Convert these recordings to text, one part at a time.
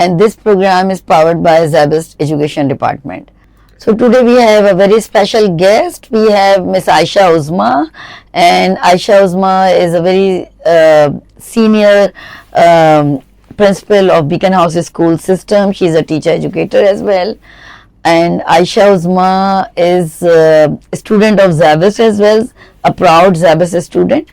and this program is powered by Zabist Education Department. So today we have a very special guest. We have Miss Aisha Uzma, and Aisha Uzma is a very senior principal of Beacon House School System. She is a teacher educator as well. And Aisha Uzma is a student of Zabist as well, a proud Zabist student.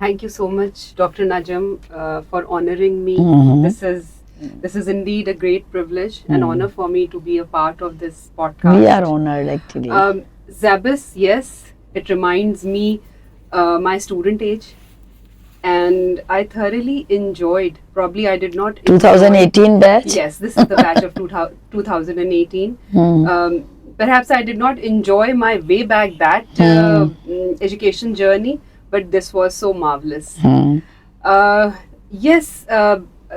Thank you so much, Dr. Najam, for honoring me. This is indeed a great privilege and honor for me to be a part of this podcast. We are honored actually. Zabist, yes, it reminds me my student age, and I thoroughly enjoyed. Probably I did not. 2018 batch. Yes, this is the batch of 2018. Perhaps I did not enjoy my way back that education journey. But this was so marvelous. Yes,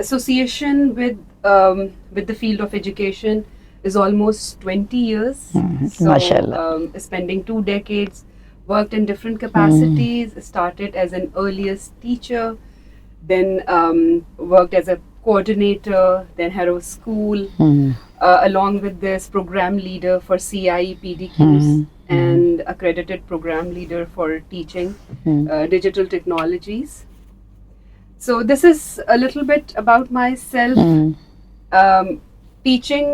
association with the field of education is almost 20 years. So, Mashallah. Spending 2 decades, worked in different capacities. Started as an earliest teacher, then worked as a coordinator, then head of school, along with this program leader for CIE PDQs. And accredited program leader for teaching digital technologies. So this is a little bit about myself. Teaching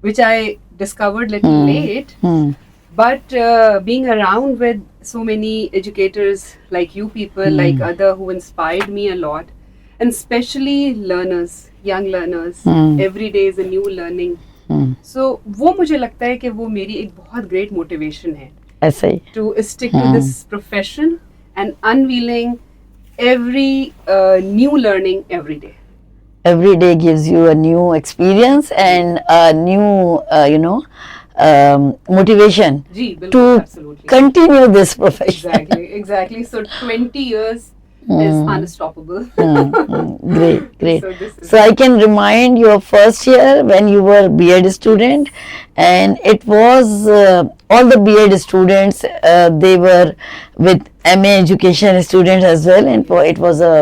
which I discovered little late. But being around with so many educators like you people, like other who inspired me a lot, and especially learners, young learners, every day is a new learning. So وہ مجھے لگتا ہے کہ وہ میری ایک بہت great motivation ہے ایسا ہی to stick to this profession and unveiling every new learning every day. Every day gives you a new experience and a new motivation G to بالکل absolutely continue this profession. exactly so 20 years is unstoppable. Great. So this is So I can remind your first year when you were B.Ed student, and it was all the B.Ed students, they were with MA education students as well, and it was a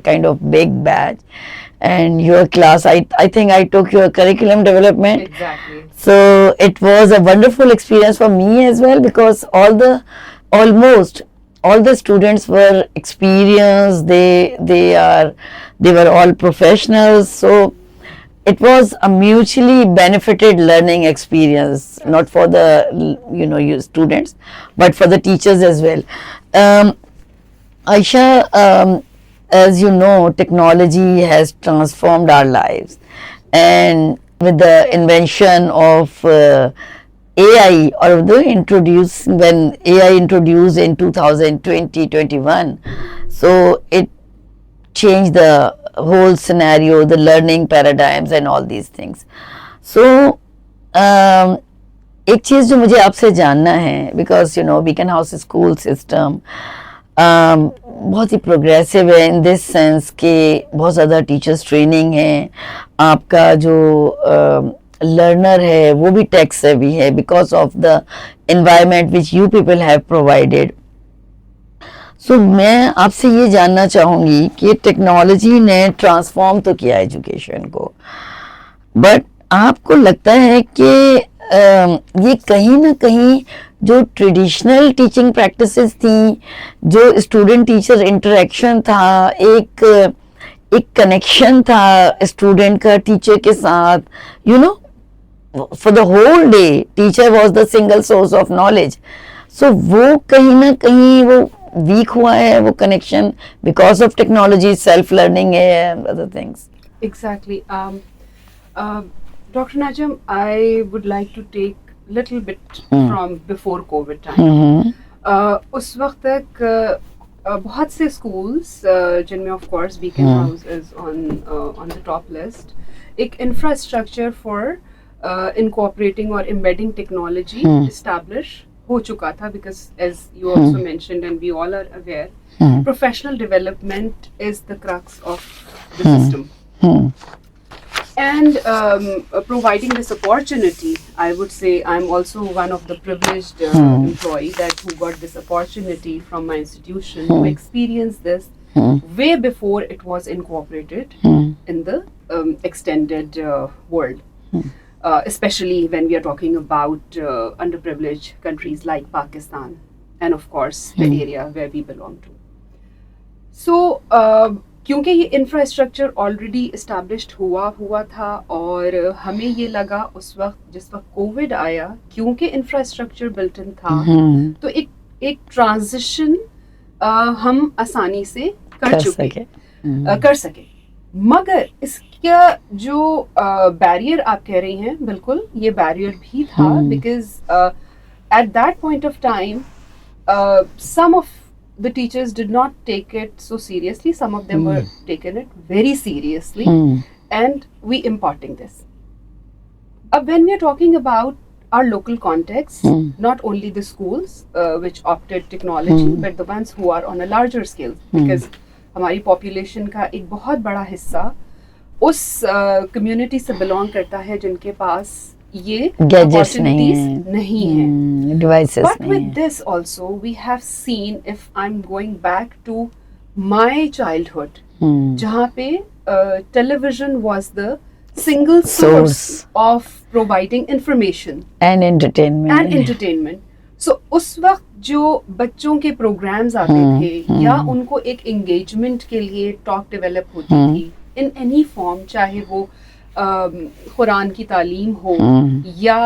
kind of big batch. And your class, I think I took your curriculum development. exactly So it was a wonderful experience for me as well, because almost all the students were experienced. They were all professionals. So it was a mutually benefited learning experience, not for the you students, but for the teachers as well. Aisha, as you know, technology has transformed our lives, and with the invention of AI, or when AI introduced in 2020-21, so it changed the whole scenario, the learning paradigms and all these things. So ایک چیز جو مجھے آپ سے جاننا ہے, because Beacon House School System بہت ہی progressive ہے ان دس سینس کہ بہت زیادہ ٹیچرس ٹریننگ ہے, آپ کا جو لرنر ہے وہ بھی ٹیک سیوی ہے because of the environment which you people have provided. So میں آپ سے یہ جاننا چاہوں گی کہ ٹیکنالوجی نے ٹرانسفارم تو کیا ایجوکیشن کو, بٹ آپ کو لگتا ہے کہ یہ کہیں نہ کہیں جو ٹریڈیشنل ٹیچنگ پریکٹسز تھیں, جو اسٹوڈنٹ ٹیچر انٹریکشن تھا, ایک کنیکشن تھا اسٹوڈنٹ کا ٹیچر کے ساتھ, for the whole day teacher was the single source of knowledge, so وہ کہیں نہ کہیں وہ ویک ہوا ہے وہ connection because of technology, self learning ہے, other things. Exactly. Dr. Najam, I would like to take little bit from before COVID time. اس وقت تک بہت سے schools جن میں of course Beacon House is on the top list, ایک infrastructure for incorporating or embedding technology establish ہو چکا تھا, because as you also mentioned and we all are aware, professional development is the crux of the system. And providing this opportunity, I would say I'm also one of the privileged employee that who got this opportunity from my institution to experience this way before it was incorporated in the extended world. Especially when we are talking about underprivileged countries like Pakistan and of course the area where we belong to. So کیونکہ یہ infrastructure already established ہوا تھا اور ہمیں یہ لگا اس وقت جس وقت کووڈ آیا کیونکہ انفراسٹرکچر بلٹ ان تھا تو ایک ٹرانزیشن ہم آسانی سے کر سکے. مگر اس کا جو بیریئر آپ کہہ رہی ہیں بالکل یہ بیریئر بھی تھا because at that point of time some of the teachers did not take it so seriously. Some of them were taking it very seriously and we imparting this. When we are talking about our local context, not only the schools which opted technology but the ones who are on a larger scale because ہماری population کا ایک بہت بڑا حصہ اس community سے belong کرتا ہے جن کے پاس یہ گیجٹس نہیں ہیں devices But with this also we have seen, if I'm going back to my childhood, جہاں پہ television was the single source of providing information and entertainment. So اس وقت جو بچوں کے پروگرامز آتے تھے یا ان کو ایک انگیجمنٹ کے لیے ٹاک ڈیولپ ہوتی تھی in any form, چاہے وہ قرآن کی تعلیم ہو یا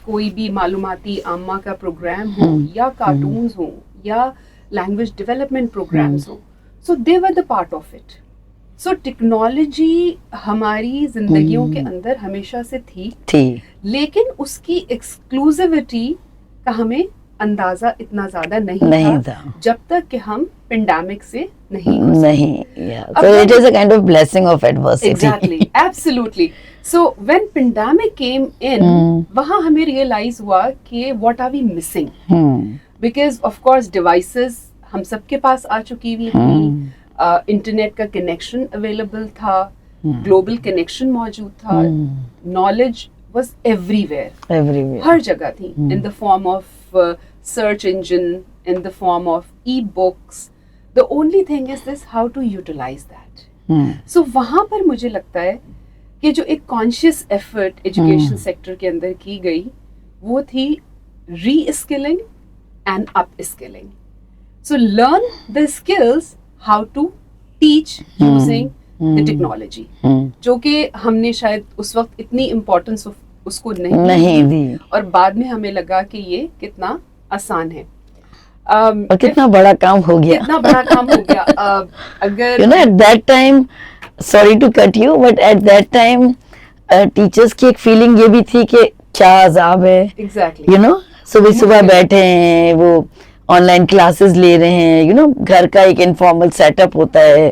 کوئی بھی معلوماتی عامہ کا پروگرام ہو یا کارٹونز ہوں یا لینگویج ڈیولپمنٹ پروگرامز ہوں, so they were the part of it. So technology ہماری زندگیوں کے اندر ہمیشہ سے تھی لیکن اس کی ایکسکلوزیوٹی کا ہمیں اندازہ اتنا زیادہ نہیں تھا جب تک کہ ہم پینڈیمک سے نہیں. So it is a kind of blessing of adversity. Exactly, absolutely. So when pandemic came in, وہاں ہمیں realize ہوا کہ what are we missing? Because of course devices ہم سب کے پاس آ چکی ہوئی تھی, انٹرنیٹ کا کنیکشن اویلیبل تھا, گلوبل کنیکشن موجود تھا, knowledge was everywhere. ہر جگہ تھی, in the form of search engine, in the form of e-books. The only thing is this, how to utilize that. So وہاں پر مجھے لگتا ہے کہ جو ایک conscious effort ایجوکیشن سیکٹر کے اندر کی گئی وہ تھی reskilling and upskilling. So learn the skills how to teach using the technology, جو کہ ہم نے شاید اس وقت اتنی امپورٹنس اس کو نہیں دی اور بعد میں ہمیں لگا کہ یہ کتنا آسان ہے اور کتنا بڑا کام ہو گیا. اگر you know at that time, sorry to cut you, but at that time teachers کی ایک فیلنگ یہ بھی تھی کہ کیا عذاب ہے. exactly, you know صبح بیٹھے ہیں, وہ آن لائن کلاسز لے رہے ہیں, you know گھر کا ایک انفارمل سیٹ اپ ہوتا ہے,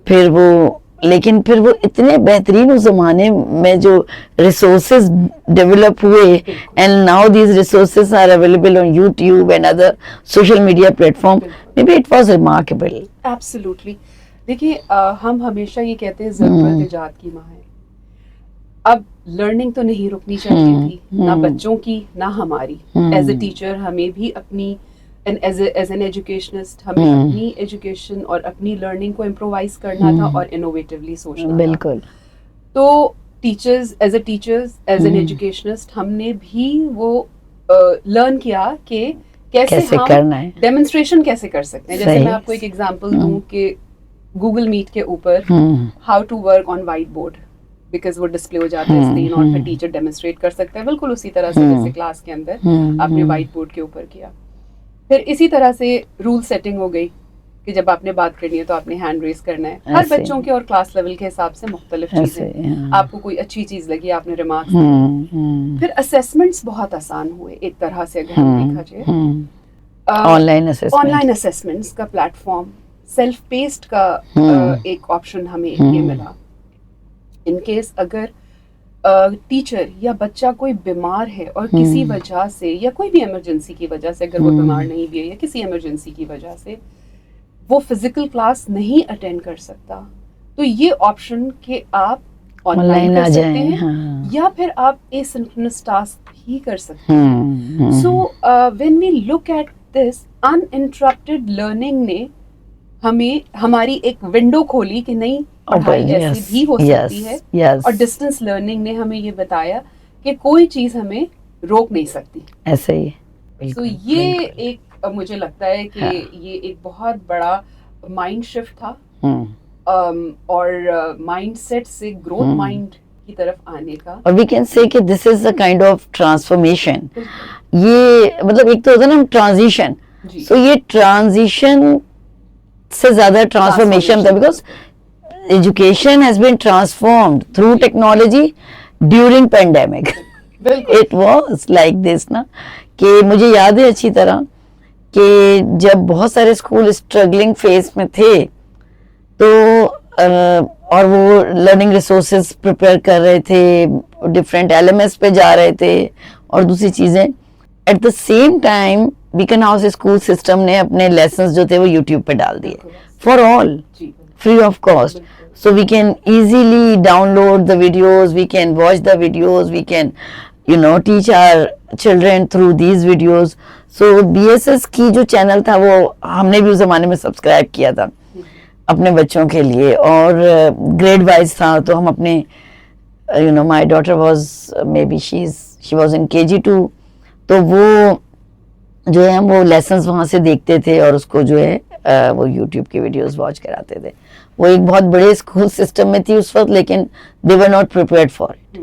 پھر وہ لیکن پھر وہ اتنے بہترین اس زمانے میں جو ریسورسز ڈیولپ ہوئے and now these resources are available on YouTube and other social media platform, maybe it was remarkable. Absolutely. دیکھیے ہم ہمیشہ یہ کہتے ہیں ضرورت ایجاد کی ماں ہے. اب لرننگ تو نہیں رکنی چاہیے تھی, نہ بچوں کی نہ ہماری. ایز اے ٹیچر ہمیں بھی اپنی ایز این ایجوکیشنسٹ ہمیں اپنی ایجوکیشن اور اپنی لرننگ کو امپرووائز کرنا تھا اور انوویٹیولی سوچنا تھا. بالکل. تو ٹیچرز ایز این ایجوکیشنسٹ ہم نے بھی وہ لرن کیا کہ کیسے کرنا ہے, ڈیمونسٹریشن کیسے کر سکتے ہیں. جیسے میں آپ کو ایک ایگزامپل دوں کہ گوگل میٹ کے اوپر how to work on whiteboard, because وہ ڈسپلے ہو جاتا ہے اسکرین اور پھر ٹیچر ڈیمونسٹریٹ کر سکتا ہے بالکل اسی طرح سے جیسے کلاس کے اندر آپ نے وائٹ بورڈ کے اوپر کیا. پھر اسی طرح سے رول سیٹنگ ہو گئی کہ جب آپ نے بات کرنی ہے تو آپ نے ہینڈ ریز کرنا ہے. ہر بچوں کے اور کلاس لیول کے حساب سے مختلف چیزیں. آپ کو کوئی اچھی چیز لگی آپ نے ریمارکس دی. پھر اسیسمنٹس بہت آسان ہوئے ایک طرح سے اگر ہم دیکھا جائے. آن لائن اسیسمنٹس کا پلیٹ فارم, سیلف پیسڈ کا ایک آپشن ہمیں یہ ملا. ان کیس اگر ٹیچر یا بچہ کوئی بیمار ہے اور کسی وجہ سے یا کوئی بھی ایمرجنسی کی وجہ سے, اگر وہ بیمار نہیں بھی ہے یا کسی ایمرجنسی کی وجہ سے وہ فزیکل کلاس نہیں اٹینڈ کر سکتا, تو یہ آپشن کہ آپ آن لائن کر سکتے ہیں, ہاں. یا پھر آپ asynchronous ٹاسک بھی کر سکتے ہیں. So when we look at this, uninterrupted learning نے ہمیں ہماری ایک ونڈو کھولی کہ نہیں پڑھائی ایسی بھی ہو سکتی ہے, اور ڈسٹینس لرننگ نے ہمیں یہ بتایا کہ کوئی چیز ہمیں روک نہیں سکتی. ایسے ہی. سو یہ ایک مجھے لگتا ہے کہ یہ ایک بہت بڑا مائنڈ شفٹ تھا, اور مائنڈ سیٹ سے گروتھ مائنڈ کی طرف آنے کا. اور وی کین سے کہ دس از اے کائنڈ آف ٹرانسفارمیشن. یہ مطلب ایک تو ہوتا ہے نا ٹرانزیشن, سو یہ ٹرانزیشن سے زیادہ ٹرانسفارمیشن تھا, because education has been transformed through technology during pandemic. It was like this نا, کہ مجھے یاد ہے اچھی طرح کہ جب بہت سارے اسکول اسٹرگلنگ فیز میں تھے تو اور وہ لرننگ ریسورسز پریپیئر کر رہے تھے, ڈفرینٹ ایلیمنٹس پہ جا رہے تھے اور دوسری چیزیں. At the same time Beaconhouse school system نے اپنے لیسنس جو تھے وہ یوٹیوب پہ ڈال دیے for all, free of cost. So we can easily download the videos, we can watch the videos, we can teach our children through these videos. So BSS کی جو چینل تھا وہ ہم نے بھی اس زمانے میں سبسکرائب کیا تھا اپنے بچوں کے لیے, اور گریڈ وائز تھا. تو ہم اپنے my daughter was maybe she was in KG2, تو وہ جو ہے ہم وہ لیسنس وہاں سے دیکھتے تھے اور اس کو جو ہے وہ یوٹیوب کی ویڈیوز واچ کراتے تھے. وہ ایک بہت بڑے اسکول سسٹم میں تھی اس وقت, لیکن they were not prepared for it.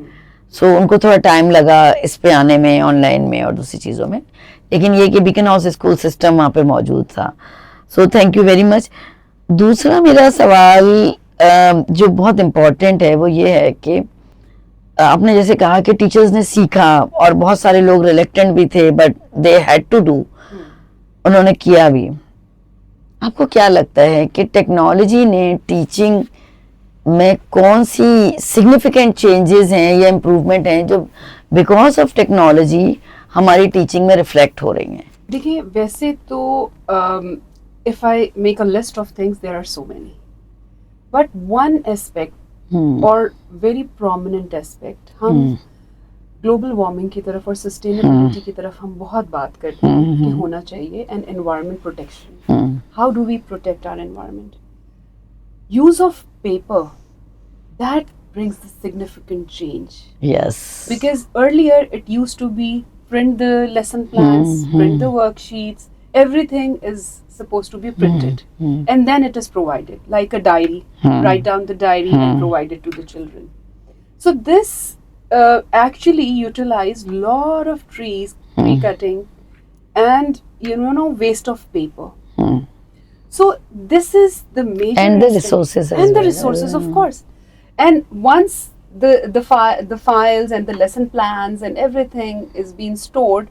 سو ان کو تھوڑا ٹائم لگا اس پہ آنے میں, آن لائن میں اور دوسری چیزوں میں, لیکن یہ کہ بیکن ہاؤس اسکول سسٹم وہاں پہ موجود تھا. سو تھینک یو ویری مچ. دوسرا میرا سوال جو بہت امپورٹنٹ ہے وہ یہ ہے کہ آپ نے جیسے کہا کہ ٹیچرز نے سیکھا اور بہت سارے لوگ ریلیکٹنٹ بھی تھے, but they had to do, انہوں نے کیا بھی. آپ کو کیا لگتا ہے کہ ٹیکنالوجی نے ٹیچنگ میں کون سی سگنیفیکنٹ چینجز ہیں یا امپروومنٹ ہیں جو بیکاز آف ٹیکنالوجی ہماری ٹیچنگ میں ریفلیکٹ ہو رہی ہیں؟ دیکھیے ویسے تو if I make a list of things, there are so many, but one aspect or very prominent aspect, ہم گلوبل وارمنگ کی طرف اور سسٹینیبلٹی کی طرف ہم بہت بات کرتے ہیں کہ ہونا چاہیے, and environment protection. How do we protect our environment? Use of paper, that brings the significant change. Yes. Because earlier it used to be print the lesson plans, print the worksheets, everything is supposed to be printed. And then it is provided, like a diary. Write down the diary and provide it to the children. So this actually utilized lot of trees, tree cutting, and waste of paper. So this is the major and the aspect. resources as and the well. resources of course. And once the files and the lesson plans and everything is being stored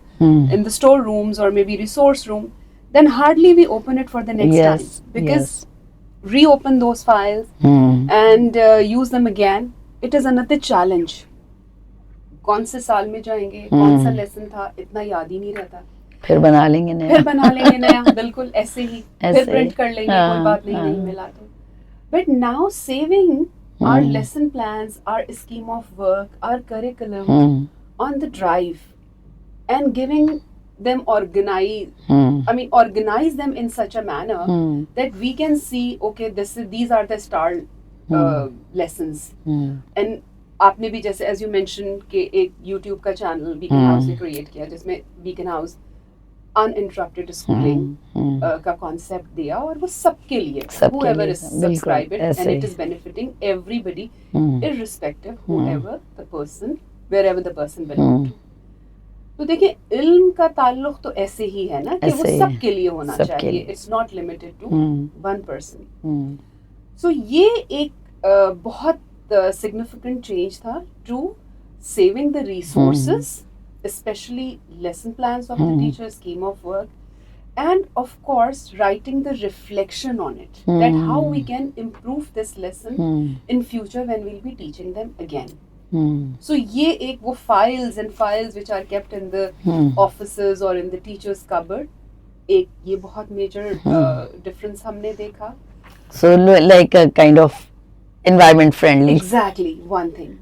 in the storerooms or maybe resource room, then hardly we open it for the next time, because reopen those files and use them again, it is another challenge. کون سے سال میں جائیں گے, کون سا lesson تھا, اتنا یاد ہی نہیں رہتا, پھر بنا لیں گے نیا, بالکل ایسے ہی پھر پرنٹ کر لیں گے, کوئی بات نہیں ملا تو. But now saving our lesson plans, our scheme of work, our curriculum on the drive, and giving them organize them in such a manner that we can see, okay, these are the star lessons. And آپ نے بھی جیسے as you mention کہ ایک YouTube کا channel bacon house نے create کیا جس میں بیکن ہاؤس uninterrupted schooling کا کانسیپٹ دیا, اور وہ سب کے لیے whoever is subscribed and it is benefiting everybody irrespective whoever the person, wherever the person belong to. تو دیکھیں علم کا تعلق تو ایسے ہی ہے نا کہ وہ سب کے لیے ہونا چاہیے, it's not limited to one person. So یہ ایک بہت significant change tha to saving the resources, especially lesson plans of the teacher, scheme of work, and of course writing the reflection on it, that how we can improve this lesson in future when we'll be teaching them again. So ye ek wo files and files which are kept in the offices or in the teacher's cupboard, ek ye bahut major difference humne dekha. So like a kind of environment friendly. Exactly, one thing.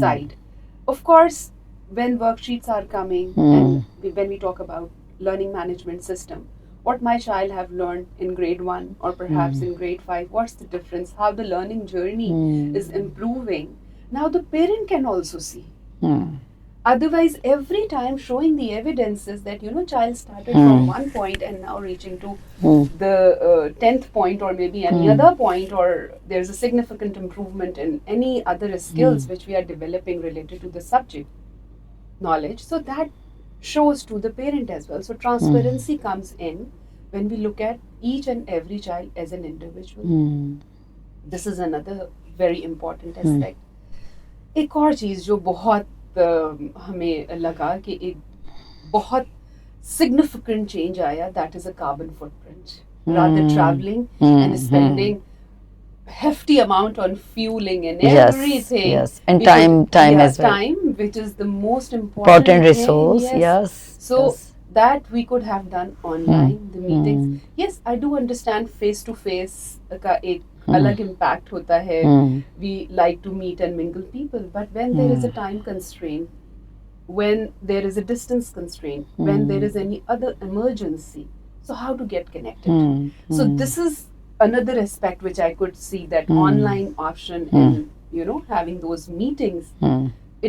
side, of course, when worksheets are coming and when we talk about learning management system, what my child have learned in grade 1 or perhaps in grade 5, what's the difference, how the learning journey is improving. Now the parent can also see. Otherwise, every time showing the evidences that, child started from one point and now reaching to the 10th point or maybe any other point, or there's a significant improvement in any other skills which we are developing related to the subject knowledge. So that shows to the parent as well. So transparency comes in when we look at each and every child as an individual. This is another very important aspect. ایک اور چیز جو بہت ہمیں لگا کہ ایک بہت significant change آیا, that is a carbon footprint. Rather traveling and spending hefty amount on fueling and everything. Yes, and time as well. Time, which is the most important resource. Yes. So that we could have done online, the meetings. Yes, I do understand face to face کا ایک الگ impact ہوتا ہے. We like to meet and mingle people, but when there is a time constraint, when there is a distance constraint, when there is any other emergency, so how to get connected? So this is another aspect which I could see, that online option and having those meetings,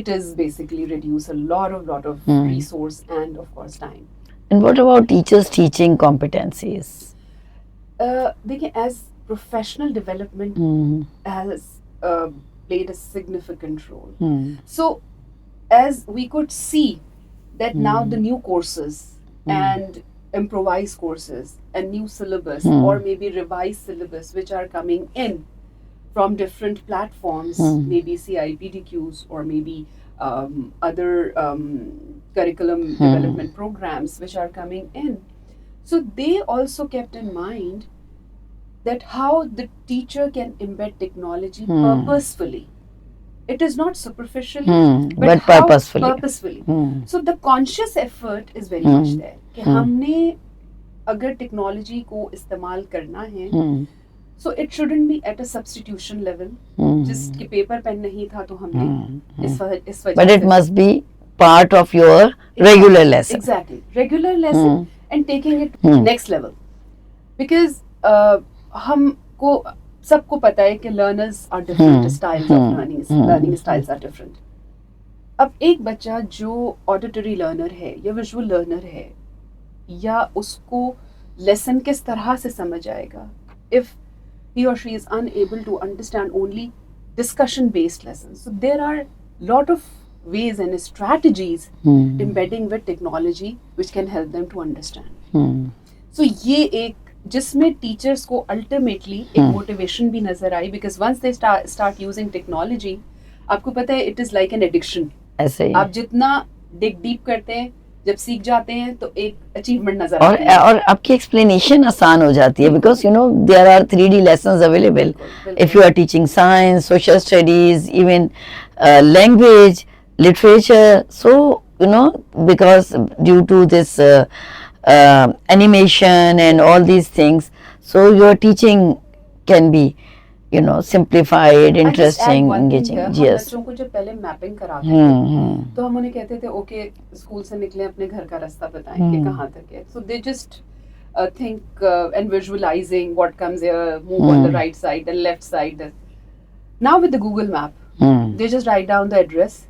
it is basically reduce a lot of resource and of course time. And what about teachers' teaching competencies? دیکھیں, as professional development has played a significant role. So as we could see that now the new courses and improvised courses and new syllabus or maybe revised syllabus which are coming in from different platforms, maybe CIPDQs or maybe other curriculum development programs which are coming in. So they also kept in mind that how the teacher can embed technology purposefully. It is not superficially, but how purposefully. So the conscious effort is very much there. کہ ہم نے اگر technology کو استعمال کرنا ہے, so it shouldn't be at a substitution level. جس کے پیپر پین نہیں تھا تو ہم نے اس وجہ But it must be part of your regular lesson. Exactly, regular lesson and taking it next level. Because ہم کو سب کو پتہ ہے کہ learners are different, styles of learning styles are different. اب ایک بچہ جو auditory learner ہے یا visual learner ہے, یا اس کو lesson کس طرح سے سمجھ آئے گا if he or she is unable to understand only discussion based lessons. So there are lot of ways and strategies embedding with technology which can help them to understand. So یہ ایک جس میں teachers کو ultimately ایک motivation بھی نظر آئی, because once they start using technology, آپ کو پتہ ہے it is like an addiction. آپ جتنا ڈگ ڈیپ کرتے ہیں, جب سیکھ جاتے ہیں تو ایک اچیومنٹ نظر آتی ہے اور آپ کی ایکسپلینیشن آسان ہو جاتی ہے, because there are 3D lessons available if you are teaching science, social studies, even language, literature. So because due to this animation and all these things, so your teaching can be simplified, interesting, engaging. Yes. بچوں کو جب پہلے mapping کراتے تھے تو ہم انہیں کہتے تھے اوکے اسکول سے نکلیں, اپنے گھر کا راستہ بتائیں کہ کہاں تک ہے. So they just think and visualizing what comes here, move on the right side and left side. Now with the Google map, they just write down the address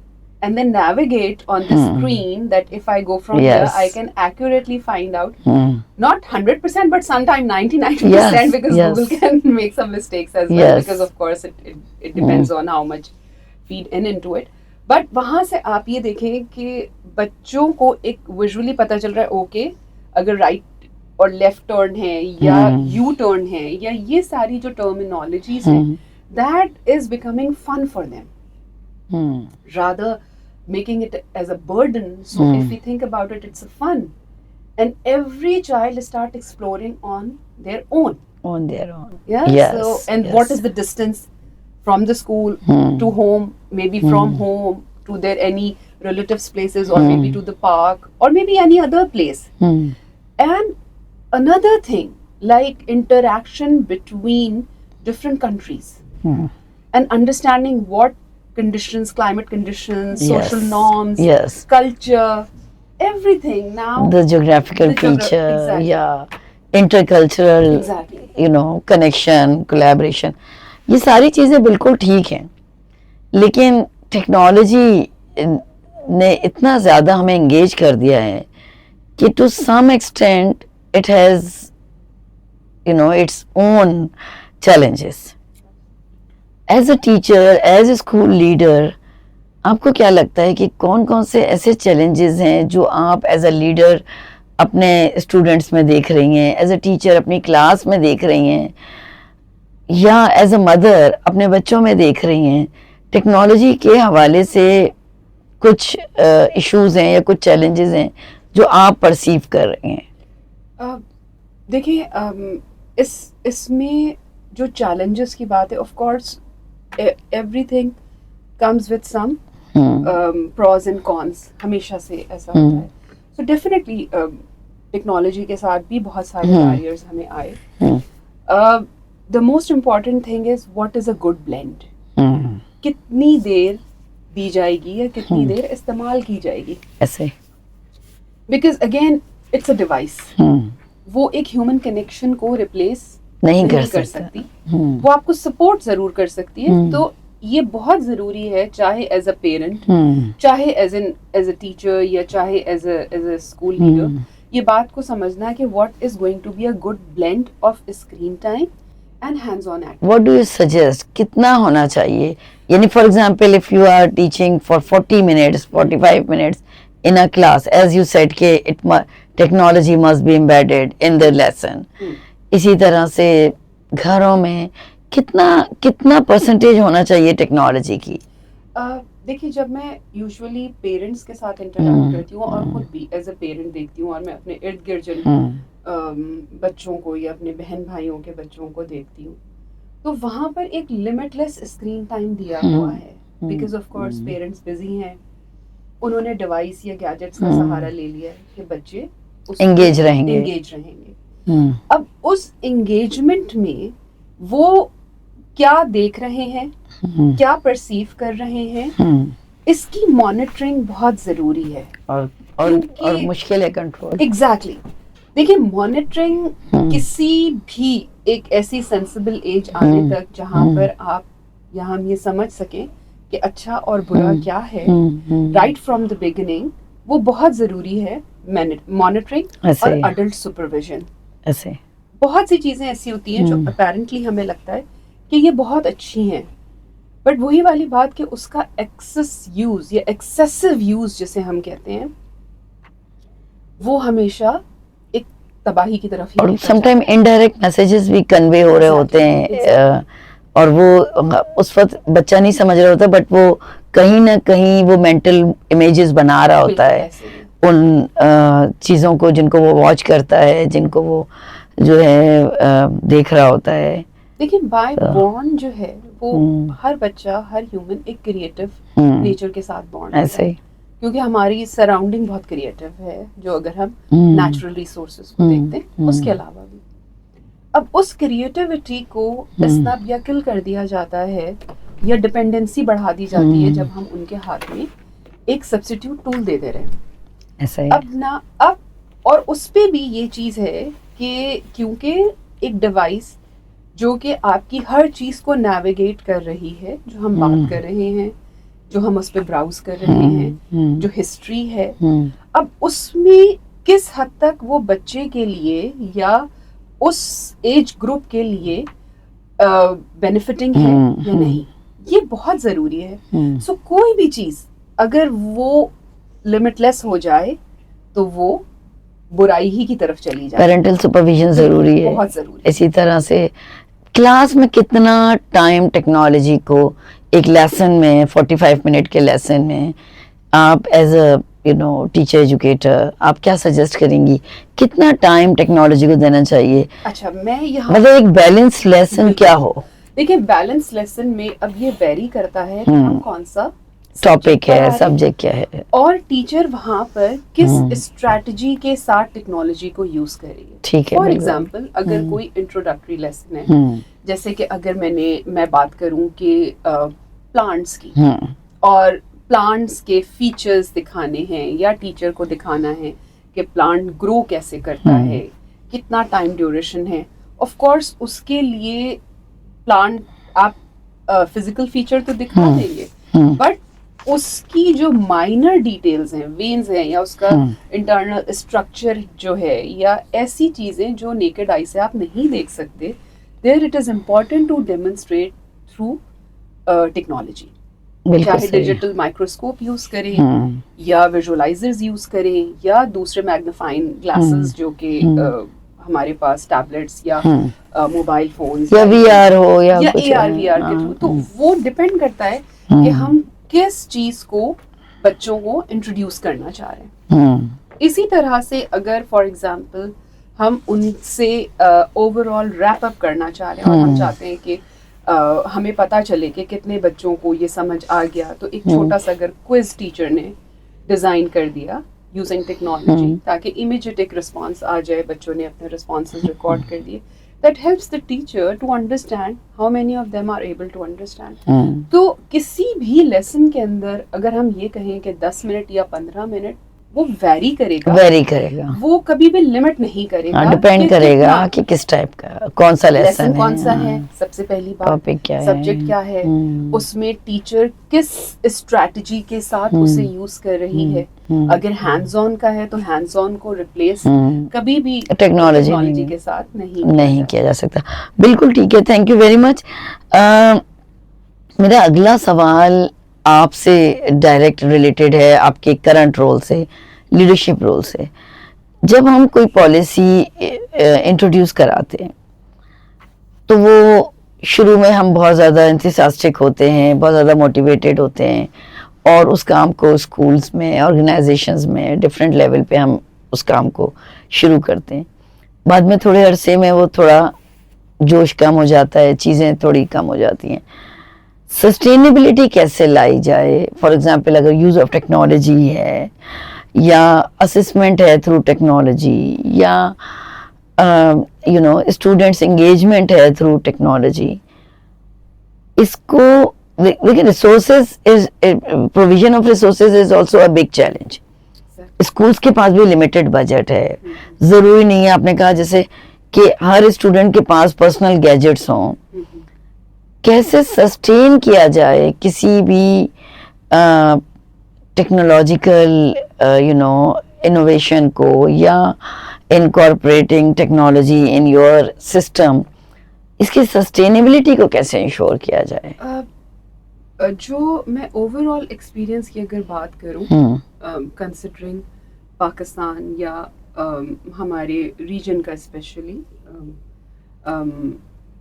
and then navigate on the screen that if I go from here, I can accurately find out, not 100%, but sometime 99%, because Google can make some mistakes as well, because of course it depends on how much feed into it. But وہاں سے آپ یہ دیکھیں کہ بچوں کو ایک visually پتہ چل رہا ہے, اوکے اگر رائٹ اور لیفٹ ٹرن ہے یا یو ٹرن ہے یا یہ ساری جو ٹرمینالوجیز ہیں, that is becoming fun for them. Rather making it as a burden. So if we think about it, it's a fun, and every child start exploring on their own. Yes. So and what is the distance from the school to home, maybe from home to their any relatives places, or maybe to the park, or maybe any other place. And another thing, like interaction between different countries and understanding what conditions, climate conditions, social Yes. norms, Yes. culture, everything now. The geographical The geogra- feature, exactly. yeah, intercultural, Exactly. connection, collaboration, یہ ساری چیزیں بالکل ٹھیک ہیں, لیکن technology نے اتنا زیادہ ہمیں انگیج کر دیا ہے کہ to some extent it has its own challenges. As a teacher, as a school leader, آپ کو کیا لگتا ہے کہ کون کون سے ایسے چیلنجز ہیں جو آپ ایز اے لیڈر اپنے اسٹوڈنٹس میں دیکھ رہی ہیں, ایز اے ٹیچر اپنی کلاس میں دیکھ رہی ہیں, یا ایز اے مدر اپنے بچوں میں دیکھ رہی ہیں؟ ٹیکنالوجی کے حوالے سے کچھ ایشوز ہیں یا کچھ چیلنجز ہیں جو آپ پرسیو کر رہے ہیں؟ دیکھیے اس میں جو چیلنجز کی بات ہے, of course everything comes with some pros and cons, ہمیشہ سے ایسا ہوتا ہے. سو ڈیفینیٹلی ٹیکنالوجی کے ساتھ بھی بہت سارے بیریئرز ہمیں آئے. The most important thing is what is a good blend. کتنی دیر دی جائے گی یا کتنی دیر استعمال کی جائے گی, ایسے because again it's a device. وہ ایک ہیومن کنیکشن کو ریپلیس نہیں کر سکتی, وہ آپ کو سپورٹ ضرور کر سکتی ہے. تو یہ بہت ضروری ہے, چاہے ایز اے پیرنٹ, چاہے ایز اے ٹیچر, یا چاہے ایز اے اسکول لیڈر, یہ بات کو سمجھنا ہے کہ what is going to be a good blend of screen time and hands on activity. What do you suggest, کتنا ہونا چاہیے؟ یعنی for example if you are teaching for 40 minutes 45 minutes in a class, as you said کہ technology must be embedded in the lesson, اسی طرح سے گھروں میں کتنا پرسنٹیج ہونا چاہیے ٹیکنالوجی کی؟ دیکھیے, جب میں یوزولی پیرنٹس کے ساتھ انٹریکٹ کرتی ہوں, اور خود بھی ایز اے پیرنٹ دیکھتی ہوں, اور میں اپنے ارد گرد جن بچوں کو یا اپنے بہن بھائیوں کے بچوں کو دیکھتی ہوں, تو وہاں پر ایک لمٹ لیس اسکرین ٹائم دیا ہوا ہے. Because of course parents busy ہیں, انہوں نے ڈیوائس یا گیجٹس کا سہارا لے لیا ہے کہ بچے انگیج رہیں گے. اب اس انگیجمنٹ میں وہ کیا دیکھ رہے ہیں, کیا پرسیو کر رہے ہیں, اس کی مانیٹرنگ بہت ضروری ہے, اور مشکل ہے کنٹرول. ایگزیکٹلی. دیکھیے, مانیٹرنگ کسی بھی ایک ایسی سینسیبل ایج آنے تک جہاں پر آپ یا ہم یہ سمجھ سکیں کہ اچھا اور برا کیا ہے, رائٹ فرام دا بگننگ, وہ بہت ضروری ہے. مانیٹرنگ اور اڈلٹ سپرویژن, ایسے بہت سی چیزیں ایسی ہوتی ہیں جو اپیرنٹلی ہمیں لگتا ہے کہ یہ بہت اچھی ہیں, بٹ وہی والی بات کہ اس کا ایکسس یوز یا ایکسیسو یوز جسے ہم کہتے ہیں, وہ ہمیشہ ایک تباہی کی طرف ہی. اور سم ٹائم انڈائریکٹ میسیجز بھی کنوے ہو رہے ہوتے ہیں, اور وہ اس وقت بچہ نہیں سمجھ رہا ہوتا, بٹ وہ کہیں نہ کہیں وہ مینٹل امیجز بنا رہا ہوتا ہے ان چیزوں کو جن کو وہ واچ کرتا ہے, جن کو وہ جو ہے دیکھ رہا ہوتا ہے. دیکھیں, بائی بورن جو ہے وہ ہر بچہ, ہر ہیومن ایک کریٹو نیچر کے ساتھ بورن ہے, کیونکہ ہماری سراؤنڈنگ بہت کریٹو ہے, جو اگر ہم نیچرل ریسورسز کو دیکھتے ہیں. اس کے علاوہ بھی اب اس کریٹیوٹی کو اسنب یا کل کر دیا جاتا ہے, یا ڈپینڈنسی بڑھا دی جاتی ہے جب ہم ان کے ہاتھ میں ایک سبسٹیوٹ ٹول دے دے رہے ہیں. اب اور اس پہ بھی یہ چیز ہے کہ کیونکہ ایک ڈیوائس جو کہ آپ کی ہر چیز کو نیویگیٹ کر رہی ہے, جو ہم بات کر رہے ہیں, جو ہم اس پہ براؤز کر رہے ہیں, جو ہسٹری ہے, اب اس میں کس حد تک وہ بچے کے لیے یا اس ایج گروپ کے لیے بینیفٹنگ ہے یا نہیں, یہ بہت ضروری ہے. سو کوئی بھی چیز اگر وہ لمٹ لیس ہو جائے تو وہ برائی ہی کی طرف چلی جائے. پیرنٹل سپرویژن ضروری ہے, بہت ضروری. اسی طرح سے کلاس میں کتنا ٹائم ٹیکنالوجی کو ایک لیسن میں 45 منٹ کے لیسن میں آپ ایز اے ٹیچر ایجوکیٹر آپ کیا سجیسٹ کریں گی, کتنا ٹائم ٹیکنالوجی کو دینا چاہیے؟ اچھا, میں یہاں مطلب ایک بیلنس لیسن کیا ہو؟ دیکھیں, بیلنس لیسن میں اب یہ ویری کرتا ہے کہ ہم کون سا ٹاپک ہے, سبجیکٹ کیا ہے, اور ٹیچر وہاں پر کس اسٹریٹجی کے ساتھ ٹیکنالوجی کو یوز کرے گی. ٹھیک ہے. فار ایگزامپل اگر کوئی انٹروڈکٹری لیسن ہے, جیسے کہ اگر میں بات کروں کہ پلانٹس کی, اور پلانٹس کے فیچرز دکھانے ہیں یا ٹیچر کو دکھانا ہے کہ پلانٹ گرو کیسے کرتا ہے, کتنا ٹائم ڈیوریشن ہے. آف کورس اس کے لیے پلانٹ آپ فزیکل فیچر تو دکھا دیں گے, بٹ اس کی جو مائنر ڈیٹیلز ہیں, وینز ہیں, یا اس کا انٹرنل اسٹرکچر جو ہے, یا ایسی چیزیں جو نیکڈ آئی سے آپ نہیں دیکھ سکتے, there it is important to demonstrate through technology. چاہے ڈیجیٹل مائکروسکوپ یوز کریں یا ویژولائزرز یوز کریں یا دوسرے میگنیفائنگ گلاسز جو کہ ہمارے پاس ٹیبلیٹس یا موبائل فونز یا وی آر ہو یا اے آر وی آر کے تھرو. تو وہ ڈپینڈ کرتا ہے کہ ہم کس چیز کو بچوں کو انٹروڈیوس کرنا چاہ رہے ہیں. اسی طرح سے اگر فار ایگزامپل ہم ان سے اوور آل ریپ اپ کرنا چاہ رہے ہیں اور ہم چاہتے ہیں کہ ہمیں پتہ چلے کہ کتنے بچوں کو یہ سمجھ آ گیا, تو ایک چھوٹا سا اگر کوئز ٹیچر نے ڈیزائن کر دیا یوزنگ ٹیکنالوجی تاکہ امیجیٹ ایک رسپانس آ جائے, بچوں نے اپنے رسپانسز ریکارڈ کر دیے, that helps the teacher to understand how many of them are able to understand. تو کسی بھی لیسن کے اندر اگر ہم یہ کہیں کہ 10 منٹ یا 15 منٹ, وہ ویری کرے گا, وہ کبھی بھی لمٹ نہیں کرے گا, ڈپینڈ کرے گا کہ کس ٹائپ کا کون سا لیسن کون سا ہے, سب سے پہلی بات ٹاپک کیا ہے, سبجیکٹ کیا ہے, اس میں ٹیچر کس اسٹریٹجی کے ساتھ اسے یوز کر رہی ہے. اگر ہینڈز آن کا ہے تو ہینڈز آن کو ریپلیس کبھی بھی ٹیکنالوجی کے ساتھ نہیں کیا جا سکتا. بالکل ٹھیک ہے, تھینک یو ویری مچ. میرا اگلا سوال آپ سے ڈائریکٹ ریلیٹڈ ہے, آپ کے کرنٹ رول سے, لیڈرشپ رول سے. جب ہم کوئی پالیسی انٹروڈیوس کراتے ہیں تو وہ شروع میں ہم بہت زیادہ انتھوسیاسٹک ہوتے ہیں, بہت زیادہ موٹیویٹیڈ ہوتے ہیں, اور اس کام کو اسکولس میں, آرگنائزیشنز میں, ڈفرینٹ لیول پہ ہم اس کام کو شروع کرتے ہیں. بعد میں تھوڑے عرصے میں وہ تھوڑا جوش کم ہو جاتا ہے, چیزیں تھوڑی کم ہو جاتی ہیں. سسٹینیبلٹی کیسے لائی جائے؟ فار ایگزامپل اگر یوز آف ٹیکنالوجی ہے یا اسسمنٹ ہے تھرو ٹیکنالوجی, یا اسٹوڈنٹس انگیجمنٹ ہے تھرو ٹیکنالوجی, اس کو دیکھیں, resources provision of resources is also a big challenge. Schools کے پاس بھی لمیٹڈ بجٹ ہے, ضروری نہیں ہے, آپ نے کہا جیسے کہ ہر اسٹوڈنٹ کے پاس پرسنل گیجٹس ہوں. کیسے سسٹین کیا جائے کسی بھی ٹیکنالوجیکل انوویشن کو, یا incorporating technology in your system, اس کی سسٹینیبلٹی کو کیسے انشور کیا جائے؟ جو میں اوور آل ایکسپیرئنس کی اگر بات کروں, کنسیڈرنگ پاکستان یا ہمارے ریجن کا اسپیشلی,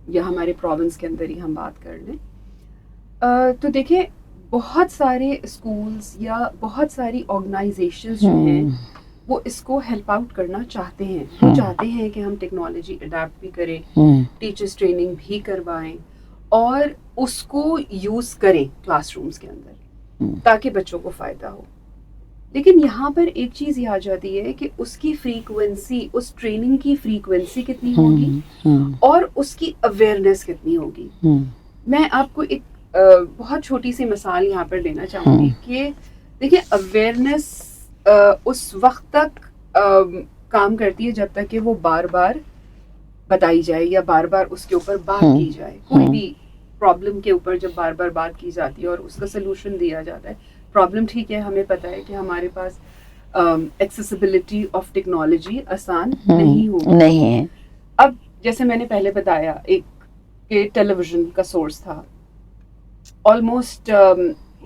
یا ہمارے پروونس کے اندر ہی ہم بات کر لیں, تو دیکھیں بہت سارے اسکولس یا بہت ساری آرگنائزیشنز جو ہیں وہ اس کو ہیلپ آؤٹ کرنا چاہتے ہیں. وہ چاہتے ہیں کہ ہم ٹیکنالوجی اڈیپٹ بھی کریں, ٹیچرس ٹریننگ بھی کروائیں, اور اس کو یوز کریں کلاس رومس کے اندر تاکہ بچوں کو فائدہ ہو. لیکن یہاں پر ایک چیز یہ آ جاتی ہے کہ اس کی فریکوینسی, اس ٹریننگ کی فریکوینسی کتنی ہوگی اور اس کی اویئرنیس کتنی ہوگی. میں آپ کو ایک بہت چھوٹی سی مثال یہاں پر دینا چاہوں گی کہ دیکھیں, اویئرنیس اس وقت تک کام کرتی ہے جب تک کہ وہ بار بار بتائی جائے یا بار بار اس کے اوپر بات کی جائے. کوئی بھی پرابلم کے اوپر جب بار بار بات کی جاتی ہے اور اس کا سلوشن دیا جاتا ہے, پرابلم ٹھیک ہے, ہمیں پتہ ہے کہ ہمارے پاس ایکسیسیبلٹی آف ٹیکنالوجی آسان نہیں ہے. اب جیسے میں نے پہلے بتایا ایک کہ ٹیلی ویژن کا سورس تھا, آلموسٹ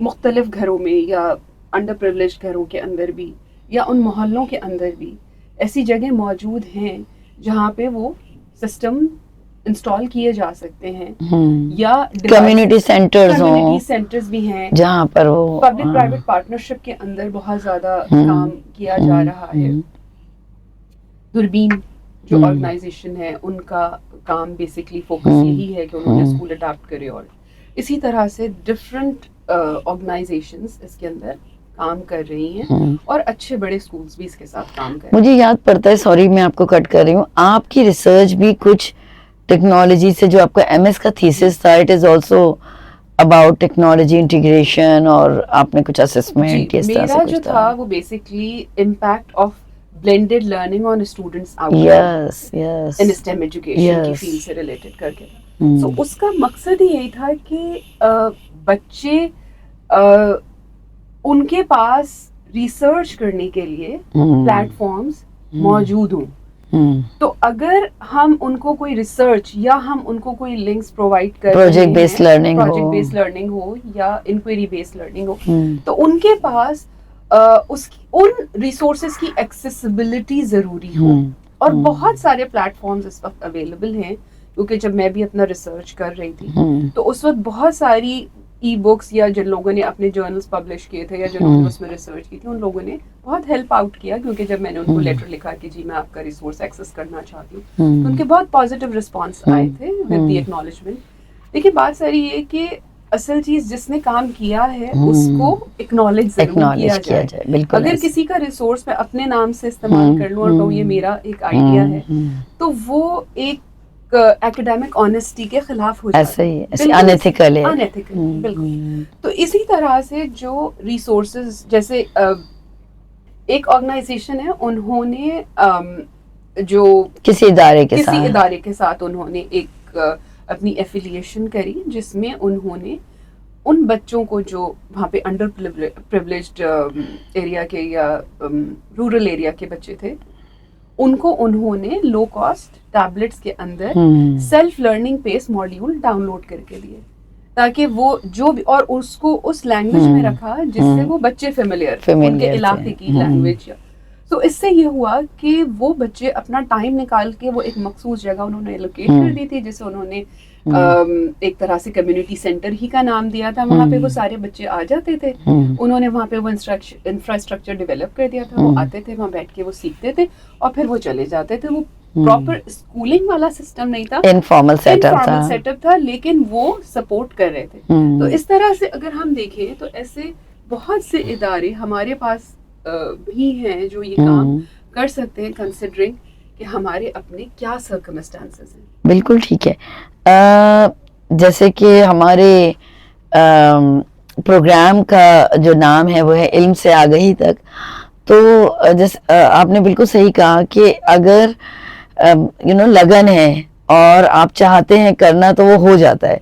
مختلف گھروں میں یا انڈر پریولیج گھروں کے اندر بھی یا ان محلوں کے اندر بھی ایسی جگہ موجود ہیں جہاں پہ وہ سسٹم انسٹال کیے جا سکتے ہیں, یا کمیونٹی سینٹرز بھی ہیں جہاں پر وہ پبلک پرائیویٹ پارٹنرشپ کے اندر بہت زیادہ کام کیا جا رہا ہے. دوربین جو آرگنائزیشن ہے ان کا کام بیسکلی فوکس یہی ہے کہ انہوں نے اسکول اڈاپٹ کرے, اور اسی طرح سے ڈفرینٹ آرگنائزیشنز اس کے اندر کام کر رہی ہیں اور اچھے بڑے اسکولس بھی اس کے ساتھ کام کر رہے ہیں. مجھے یاد پڑتا ہے, سوری میں آپ کو کٹ کر رہی ہوں, آپ کی ریسرچ بھی کچھ ٹیکنالوجی سے, جو آپ کا ایم ایس کا تھیسس تھا, it is also about technology integration, اور آپ نے کچھ اسسمنٹ اس طرح سے میرا جو کچھ تھا وہ basically impact of blended learning on students out yes yes in STEM education کی فیلڈ سے ریلیٹڈ کر کے. سو اس کا مقصد ہی یہی تھا کہ بچے ان کے پاس ریسرچ کرنے کے لیے پلیٹ فارمز موجود ہوں. تو اگر ہم ان کو کوئی ریسرچ یا ہم ان کو کوئی لنکس پرووائڈ کر رہے ہیں, project based learning project based learning ہو یا انکوائری بیس لرننگ ہو, تو ان کے پاس ان ریسورسز کی ایکسیسیبلٹی ضروری ہو. اور بہت سارے پلیٹ فارمز اس وقت اویلیبل ہیں, کیونکہ جب میں بھی اپنا ریسرچ کر رہی تھی تو اس وقت بہت ساری ای بکس یا جن لوگوں نے اپنے جرنلس پبلش کیے تھے یا جن لوگوں نے اس میں ریسرچ کی تھی, ان لوگوں نے بہت ہیلپ آؤٹ کیا. کیونکہ جب میں نے ان کو لیٹر لکھا کہ جی میں آپ کا ریسورس ایکسیس کرنا چاہتی ہوں, تو ان کے بہت پازیٹیو رسپانس آئے تھے ود دی ایکنالجمنٹ. دیکھیے بات ساری یہ کہ اصل چیز جس نے کام کیا ہے اس کو اکنالج ضرور کیا جائے. اگر کسی کا ریسورس میں اپنے نام سے استعمال کر لوں اور کہوں یہ میرا ایک آئیڈیا ہے, تو وہ ایک ایکیڈیمک آنیسٹی کے خلاف ہو جاتا ہے, انیتھیکل ہے. بالکل. تو اسی طرح سے جو ریسورسز, جیسے ایک آرگنائزیشن ہے, انہوں نے جو کسی ادارے کے ساتھ انہوں نے ایک اپنی ایفیلیشن کری, جس میں انہوں نے ان بچوں کو جو وہاں پہ انڈر پریولیجڈ ایریا کے یا رورل ایریا کے بچے تھے, ان کو انہوں نے لو کاسٹ ٹیبلٹس کے اندر سیلف لرننگ پیس ماڈیول ڈاؤن لوڈ کر کے دیے, تاکہ وہ جو بھی, اور اس کو اس لینگویج میں رکھا جس سے وہ بچے فیملیئر ان کے علاقے کی لینگویج. تو اس سے یہ ہوا کہ وہ بچے اپنا ٹائم نکال کے وہ ایک مخصوص جگہ انہوں نے لوکیٹ کر دی تھی, جسے انہوں نے ایک طرح سے کمیونٹی سینٹر ہی کا نام دیا تھا. وہاں پہ وہ سارے بچے آ جاتے تھے, انہوں نے وہاں پہ وہ انفراسٹرکچر ڈیولپ کر دیا تھا. وہ آتے تھے, وہاں بیٹھ کے وہ سیکھتے تھے اور پھر وہ چلے جاتے تھے. وہ پراپر اسکولنگ والا سسٹم نہیں تھا, انفارمل سیٹ اپ تھا, لیکن وہ سپورٹ کر رہے تھے. تو اس طرح سے اگر ہم دیکھیں تو ایسے بہت سے ادارے ہمارے پاس بھی ہیں جو یہ کام کر سکتے ہیں, کنسیڈرنگ کہ ہمارے اپنے کیا سرکمسٹانسز ہیں. بالکل ٹھیک ہے. جیسے کہ ہمارے پروگرام کا جو نام ہے وہ ہے علم سے آگہی تک. تو جیسے آپ نے بالکل صحیح کہا کہ اگر لگن ہے اور آپ چاہتے ہیں کرنا تو وہ ہو جاتا ہے.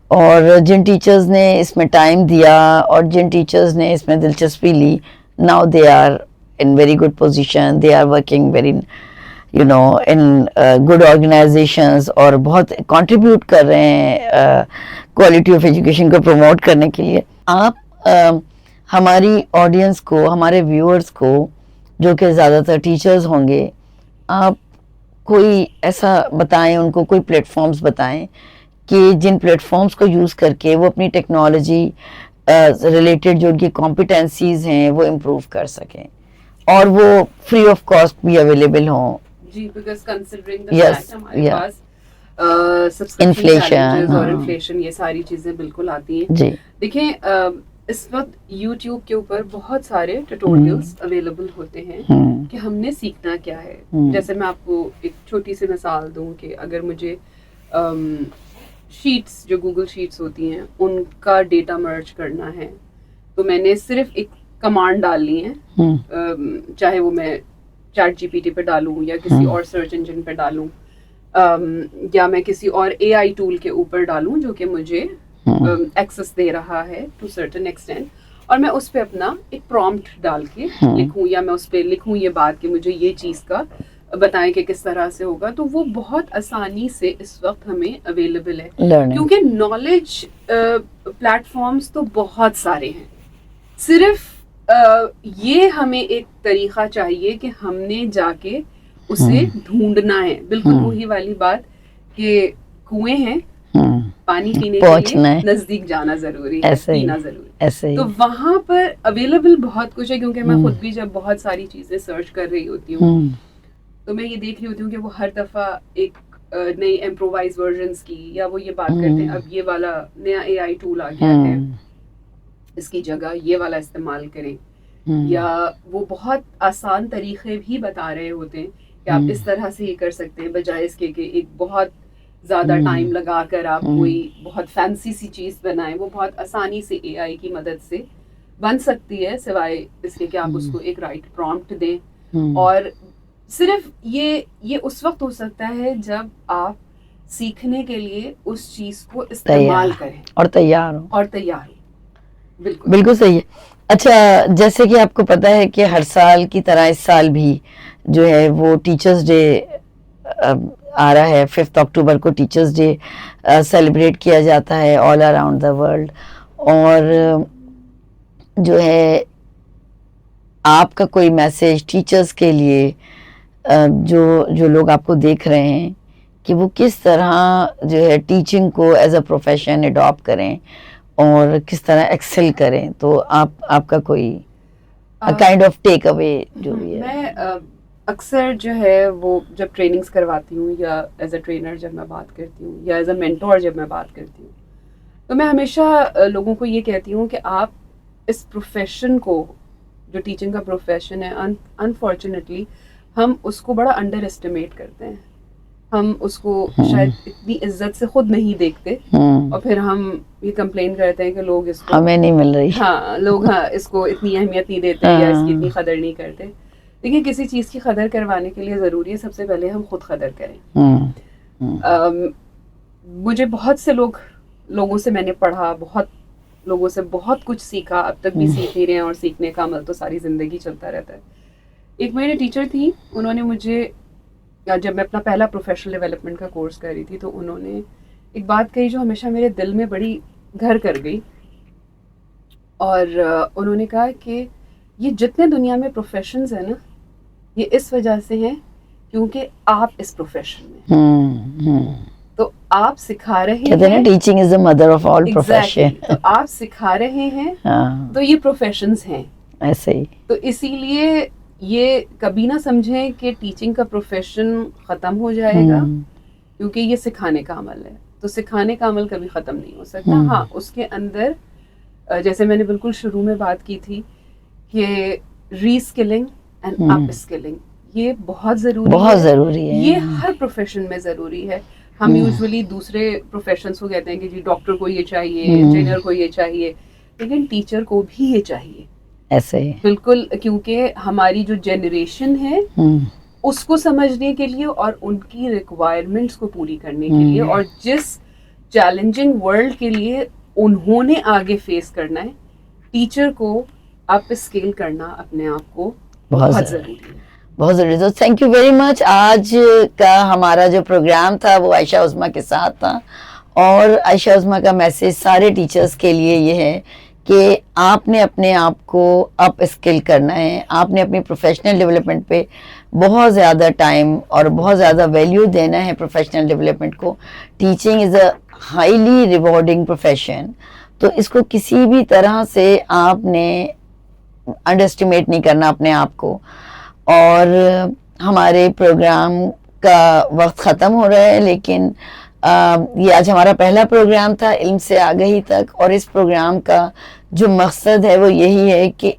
اور جن ٹیچرز نے اس میں ٹائم دیا اور جن ٹیچرز نے اس میں دلچسپی لی, now they are in very good position, they are working very in good organizations, اور بہت contribute کر رہے ہیں quality of education کو promote کرنے کے لیے. آپ ہماری آڈینس کو, ہمارے ویورز کو, جو کہ زیادہ تر ٹیچرز ہوں گے, آپ کوئی ایسا بتائیں, ان کو کوئی پلیٹ فارمز بتائیں کہ جن پلیٹ فارمز کو یوز کر کے وہ اپنی ٹیکنالوجی ریلیٹڈ جو ان کی کمپیٹنسیز ہیں وہ امپروو کر سکیں, اور وہ فری آف کاسٹ بھی اویلیبل ہوں. جی, بیکاز کنسیڈرنگ دی فیکٹ ہمارے پاس سبسکرپشن چیلنجز اور انفلیشن یہ ساری چیزیں بالکل آتی ہیں. جی دیکھیں, اس وقت یوٹیوب کے اوپر بہت سارے ٹیوٹوریلز اویلیبل ہوتے ہیں کہ ہم نے سیکھنا کیا ہے. جیسے میں آپ کو ایک چھوٹی سی مثال دوں کہ اگر مجھے شیٹس, جو گوگل شیٹس ہوتی ہیں, ان کا ڈیٹا مرج کرنا ہے, تو میں نے صرف ایک کمانڈ ڈالنی ہے, چاہے وہ میں چیٹ جی پی ٹی پہ ڈالوں یا کسی اور سرچ انجن پہ ڈالوں, یا میں کسی اور اے آئی ٹول کے اوپر ڈالوں جو کہ مجھے ایکسس دے رہا ہے ٹو سرٹن ایکسٹینٹ, اور میں اس پہ اپنا ایک پرومپٹ ڈال کے لکھوں, یا میں اس پہ لکھوں یہ بات کہ مجھے یہ چیز کا بتائیں کہ کس طرح سے ہوگا, تو وہ بہت آسانی سے اس وقت ہمیں اویلیبل ہے. کیونکہ نالج پلیٹ فارمز تو بہت سارے ہیں, صرف یہ ہمیں ایک طریقہ چاہیے کہ ہم نے جا کے اسے ڈھونڈنا ہے. بالکل وہی والی بات کہ کنویں ہیں, پانی پینے کے لیے نزدیک جانا ضروری ہے, پینا ضروری. تو وہاں پر اویلیبل بہت کچھ ہے, کیونکہ میں خود بھی جب بہت ساری چیزیں سرچ کر رہی ہوتی ہوں تو میں یہ دیکھ رہی ہوتی ہوں کہ وہ ہر دفعہ ایک نئی امپرووائز ورژنس کی, یا وہ یہ بات کرتے ہیں اب یہ والا نیا اے آئی ٹول آ گیا ہے, اس کی جگہ یہ والا استعمال کریں, یا وہ بہت آسان طریقے بھی بتا رہے ہوتے ہیں کہ آپ اس طرح سے یہ کر سکتے ہیں, بجائے اس کے کہ ایک بہت زیادہ ٹائم لگا کر آپ کوئی بہت فینسی سی چیز بنائیں. وہ بہت آسانی سے اے آئی کی مدد سے بن سکتی ہے, سوائے اس کے کہ آپ اس کو ایک رائٹ پرومپٹ دیں. اور صرف یہ اس وقت ہو سکتا ہے جب آپ سیکھنے کے لیے اس چیز کو استعمال کریں اور تیار ہو. بالکل بالکل صحیح ہے. اچھا, جیسے کہ آپ کو پتہ ہے کہ ہر سال کی طرح اس سال بھی جو ہے وہ ٹیچرز ڈے آ رہا ہے. 5 اکتوبر کو ٹیچرز ڈے سیلیبریٹ کیا جاتا ہے آل اراؤنڈ دا ورلڈ. اور جو ہے آپ کا کوئی میسیج ٹیچرز کے لیے, جو لوگ آپ کو دیکھ رہے ہیں, کہ وہ کس طرح جو ہے ٹیچنگ کو ایز اے پروفیشن اڈاپٹ کریں اور کس طرح ایکسل کریں, تو آپ کا کوئی کائنڈ آف ٹیک اوے جو بھی ہے. میں اکثر جو ہے وہ جب ٹریننگز کرواتی ہوں, یا ایز اے ٹرینر جب میں بات کرتی ہوں, یا ایز اے مینٹور جب میں بات کرتی ہوں, تو میں ہمیشہ لوگوں کو یہ کہتی ہوں کہ آپ اس پروفیشن کو, جو ٹیچنگ کا پروفیشن ہے, انفارچونیٹلی ہم اس کو بڑا انڈر اسٹیمیٹ کرتے ہیں. ہم اس کو شاید اتنی عزت سے خود نہیں دیکھتے, اور پھر ہم یہ کمپلین کرتے ہیں کہ لوگ اس کو ہمیں نہیں مل رہی. لوگ اس کو اتنی اہمیت نہیں دیتے, یا اس کی اتنی قدر نہیں کرتے. دیکھیں, کسی چیز کی قدر کروانے کے لیے ضروری ہے سب سے پہلے ہم خود قدر کریں. مجھے بہت سے لوگوں سے میں نے پڑھا, بہت لوگوں سے بہت کچھ سیکھا, اب تک بھی سیکھ ہی رہے ہیں, اور سیکھنے کا عمل تو ساری زندگی چلتا رہتا ہے. ایک میرے ٹیچر تھی, انہوں نے مجھے, جب میں اپنا پہلا پروفیشنل ڈیولپمنٹ کا کورس کر رہی تھی, تو انہوں نے ایک بات کہی جو ہمیشہ میرے دل میں بڑی گھر کر گئی. اور انہوں نے کہا کہ یہ جتنے دنیا میں پروفیشنز ہیں نا, یہ اس وجہ سے ہیں کیونکہ آپ اس پروفیشن میں, تو آپ سکھا رہے ہیں, teaching is the mother of all profession, تو آپ سکھا رہے ہیں, تو یہ پروفیشنز ہیں ایسے ہی. تو اسی لیے یہ کبھی نہ سمجھیں کہ ٹیچنگ کا پروفیشن ختم ہو جائے گا, کیونکہ یہ سکھانے کا عمل ہے. تو سکھانے کا عمل کبھی ختم نہیں ہو سکتا. ہاں, اس کے اندر جیسے میں نے بالکل شروع میں بات کی تھی کہ ری اسکلنگ اینڈ اپ اسکلنگ, یہ بہت ضروری ہے. یہ ہر پروفیشن میں ضروری ہے. ہم یوزولی دوسرے پروفیشنز کو کہتے ہیں کہ جی ڈاکٹر کو یہ چاہیے, انجینئر کو یہ چاہیے, لیکن ٹیچر کو بھی یہ چاہیے. ایسے ہی بالکل, کیونکہ ہماری جو جنریشن ہے اس کو سمجھنے کے لیے اور ان کی ریکوائرمنٹس کو پوری کرنے کے لیے, اور جس چیلنجنگ ورلڈ کے لیے انہوں نے آگے فیس کرنا ہے, ٹیچر کو اپ اسکیل کرنا اپنے آپ کو بہت ضروری ہے. بہت ضروری. تو تھینک یو ویری مچ. آج کا ہمارا جو پروگرام تھا وہ عائشہ عظمیٰ کے ساتھ تھا, اور عائشہ عظمیٰ کا میسیج سارے ٹیچرز کے لیے یہ ہے کہ آپ نے اپنے آپ کو اپ اسکل کرنا ہے. آپ نے اپنی پروفیشنل ڈیولپمنٹ پہ بہت زیادہ ٹائم اور بہت زیادہ ویلیو دینا ہے پروفیشنل ڈیولپمنٹ کو. Teaching is a highly rewarding profession, تو اس کو کسی بھی طرح سے آپ نے انڈر اسٹیمیٹ نہیں کرنا اپنے آپ کو. اور ہمارے پروگرام کا وقت ختم ہو رہا ہے, لیکن یہ آج ہمارا پہلا پروگرام تھا علم سے آگہی تک, اور اس پروگرام کا جو مقصد ہے وہ یہی ہے کہ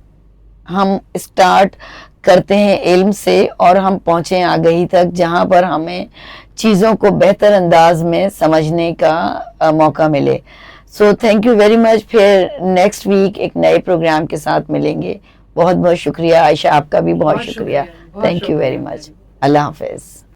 ہم اسٹارٹ کرتے ہیں علم سے اور ہم پہنچیں آگہی تک, جہاں پر ہمیں چیزوں کو بہتر انداز میں سمجھنے کا موقع ملے. سو تھینک یو ویری مچ. پھر نیکسٹ ویک ایک نئے پروگرام کے ساتھ ملیں گے. بہت بہت شکریہ عائشہ, آپ کا بھی بہت شکریہ. Thank you very much. Allah حافظ.